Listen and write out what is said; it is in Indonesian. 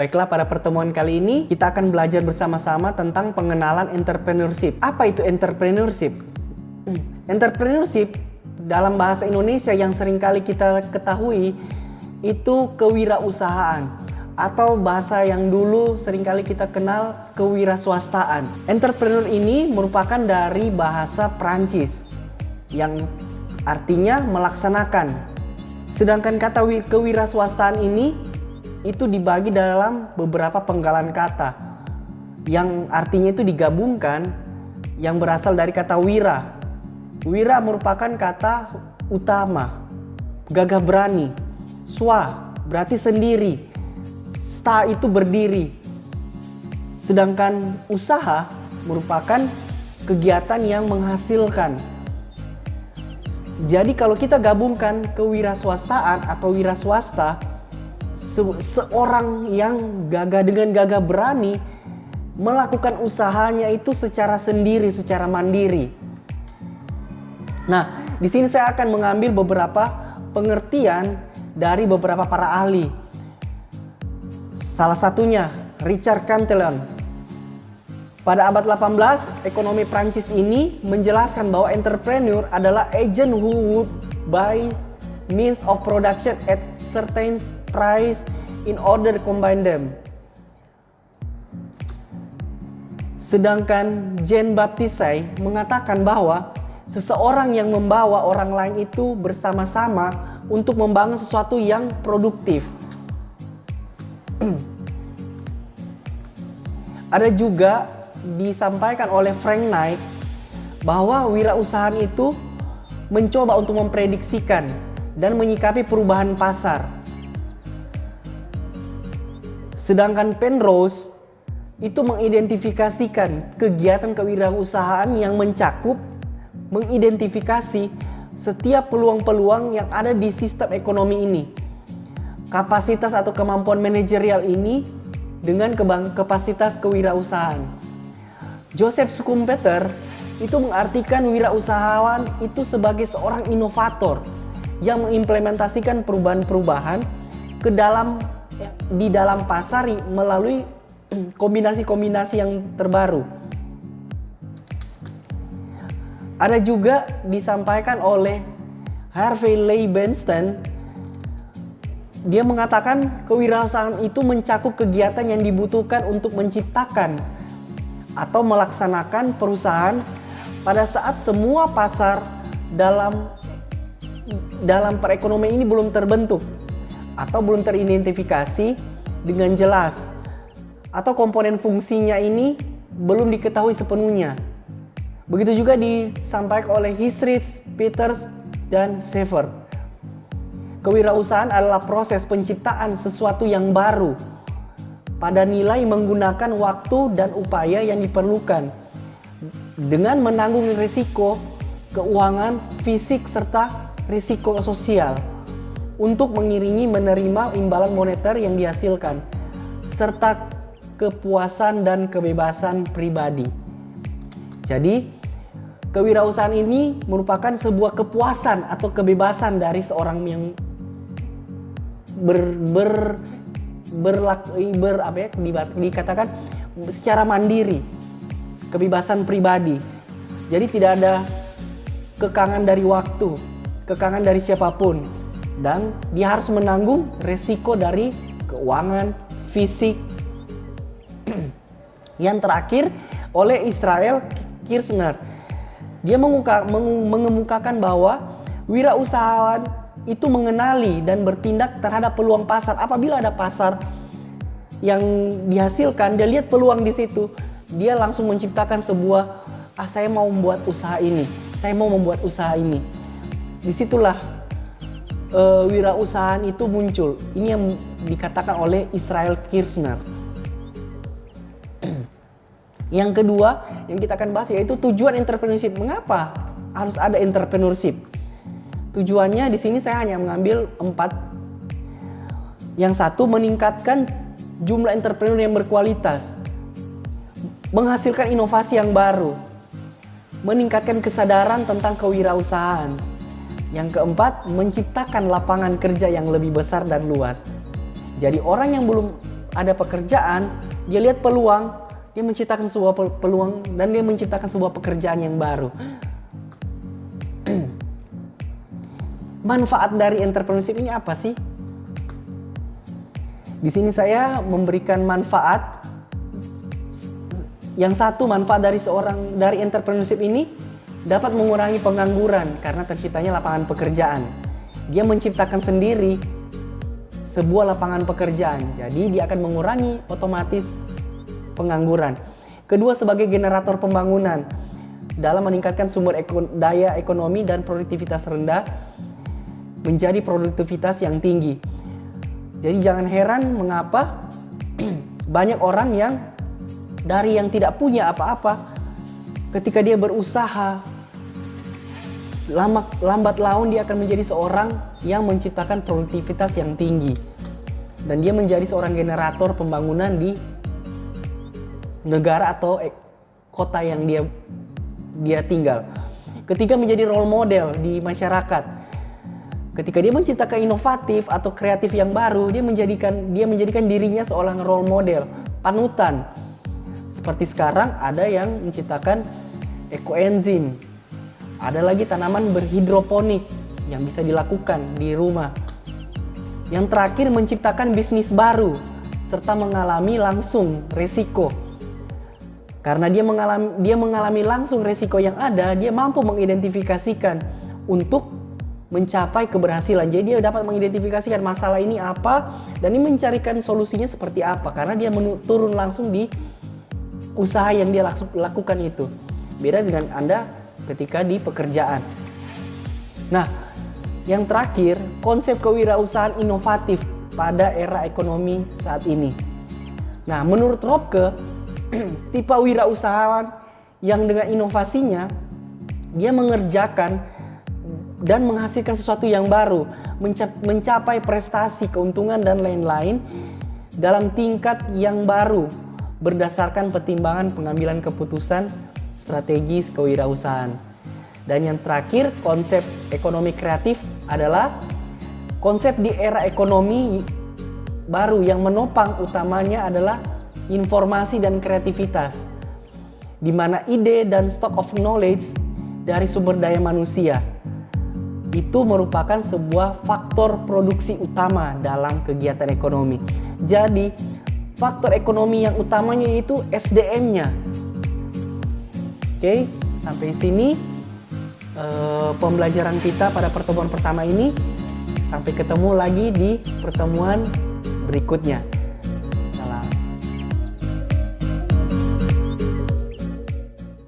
Baiklah, pada pertemuan kali ini kita akan belajar bersama-sama tentang pengenalan entrepreneurship. Apa itu entrepreneurship? Entrepreneurship dalam bahasa Indonesia yang seringkali kita ketahui itu kewirausahaan, atau bahasa yang dulu seringkali kita kenal kewiraswastaan. Entrepreneur ini merupakan dari bahasa Prancis yang artinya melaksanakan. Sedangkan kata kewiraswastaan ini itu dibagi dalam beberapa penggalan kata yang artinya itu digabungkan, yang berasal dari kata wira. Wira merupakan kata utama, gagah berani. Swa berarti sendiri, sta itu berdiri. Sedangkan usaha merupakan kegiatan yang menghasilkan. Jadi kalau kita gabungkan kewiraswastaan atau wira swasta, seorang yang dengan gagah berani melakukan usahanya itu secara sendiri, secara mandiri. Nah, di sini saya akan mengambil beberapa pengertian dari beberapa para ahli. Salah satunya Richard Cantillon. Pada abad 18, ekonomi Prancis ini menjelaskan bahwa entrepreneur adalah agent who would buy means of production at certain price in order to combine them. Sedangkan Jean-Baptiste Say mengatakan bahwa seseorang yang membawa orang lain itu bersama-sama untuk membangun sesuatu yang produktif. Ada juga disampaikan oleh Frank Knight bahwa wirausahaan itu mencoba untuk memprediksikan dan menyikapi perubahan pasar. Sedangkan Penrose itu mengidentifikasikan kegiatan kewirausahaan yang mengidentifikasi setiap peluang-peluang yang ada di sistem ekonomi ini. Kapasitas atau kemampuan manajerial ini dengan kapasitas kewirausahaan. Joseph Schumpeter itu mengartikan wirausahawan itu sebagai seorang inovator yang mengimplementasikan perubahan-perubahan di dalam pasar melalui kombinasi-kombinasi yang terbaru. Ada juga disampaikan oleh Harvey Leibenstein. Dia mengatakan kewirausahaan itu mencakup kegiatan yang dibutuhkan untuk menciptakan atau melaksanakan perusahaan pada saat semua pasar dalam perekonomian ini belum terbentuk atau belum teridentifikasi dengan jelas, atau komponen fungsinya ini belum diketahui sepenuhnya. Begitu juga disampaikan oleh Hisrich, Peters, dan Shepard. Kewirausahaan adalah proses penciptaan sesuatu yang baru pada nilai menggunakan waktu dan upaya yang diperlukan dengan menanggung risiko keuangan, fisik, serta risiko sosial untuk mengiringi menerima imbalan moneter yang dihasilkan serta kepuasan dan kebebasan pribadi. Jadi, kewirausahaan ini merupakan sebuah kepuasan atau kebebasan dari seorang yang dikatakan secara mandiri, kebebasan pribadi. Jadi tidak ada kekangan dari waktu, kekangan dari siapapun, dan dia harus menanggung resiko dari keuangan, fisik. Yang terakhir oleh Israel Kirzner, dia mengemukakan bahwa wirausahawan itu mengenali dan bertindak terhadap peluang pasar. Apabila ada pasar yang dihasilkan, dia lihat peluang di situ, dia langsung menciptakan sebuah, saya mau membuat usaha ini, saya mau membuat usaha ini. Disitulah wirausahaan itu muncul. Ini yang dikatakan oleh Israel Kirzner. Yang kedua yang kita akan bahas yaitu tujuan entrepreneurship. Mengapa harus ada entrepreneurship? Tujuannya di sini saya hanya mengambil 4. Yang satu, meningkatkan jumlah entrepreneur yang berkualitas, menghasilkan inovasi yang baru, meningkatkan kesadaran tentang kewirausahaan. Yang keempat, menciptakan lapangan kerja yang lebih besar dan luas. Jadi orang yang belum ada pekerjaan, dia lihat peluang, dia menciptakan sebuah peluang dan dia menciptakan sebuah pekerjaan yang baru. Manfaat dari entrepreneurship ini apa sih? Di sini saya memberikan manfaat. Yang satu, manfaat dari entrepreneurship ini dapat mengurangi pengangguran karena terciptanya lapangan pekerjaan. Dia menciptakan sendiri sebuah lapangan pekerjaan. Jadi dia akan mengurangi otomatis pengangguran. Kedua, sebagai generator pembangunan dalam meningkatkan sumber daya ekonomi dan produktivitas rendah menjadi produktivitas yang tinggi. Jadi jangan heran mengapa banyak orang yang dari yang tidak punya apa-apa, ketika dia berusaha, lambat laun dia akan menjadi seorang yang menciptakan produktivitas yang tinggi. Dan dia menjadi seorang generator pembangunan di negara atau kota yang dia tinggal. Ketika menjadi role model di masyarakat, ketika dia menciptakan inovatif atau kreatif yang baru, dia menjadikan dirinya seorang role model, panutan. Seperti sekarang ada yang menciptakan ekoenzim, ada lagi tanaman berhidroponik yang bisa dilakukan di rumah. Yang terakhir, menciptakan bisnis baru serta mengalami langsung resiko. Karena dia mengalami langsung resiko yang ada, dia mampu mengidentifikasikan untuk mencapai keberhasilan. Jadi dia dapat mengidentifikasikan masalah ini apa dan ini mencarikan solusinya seperti apa, karena dia turun langsung di usaha yang dia lakukan itu. Beda dengan Anda ketika di pekerjaan. Nah, yang terakhir, konsep kewirausahaan inovatif pada era ekonomi saat ini. Nah, menurut Robke, tipe wirausahawan yang dengan inovasinya dia mengerjakan dan menghasilkan sesuatu yang baru, mencapai prestasi, keuntungan dan lain-lain dalam tingkat yang baru berdasarkan pertimbangan pengambilan keputusan strategis kewirausahaan. Dan yang terakhir, konsep ekonomi kreatif adalah konsep di era ekonomi baru yang menopang utamanya adalah informasi dan kreativitas, di mana ide dan stock of knowledge dari sumber daya manusia itu merupakan sebuah faktor produksi utama dalam kegiatan ekonomi. Jadi, faktor ekonomi yang utamanya itu SDM-nya. Oke, sampai sini pembelajaran kita pada pertemuan pertama ini. Sampai ketemu lagi di pertemuan berikutnya.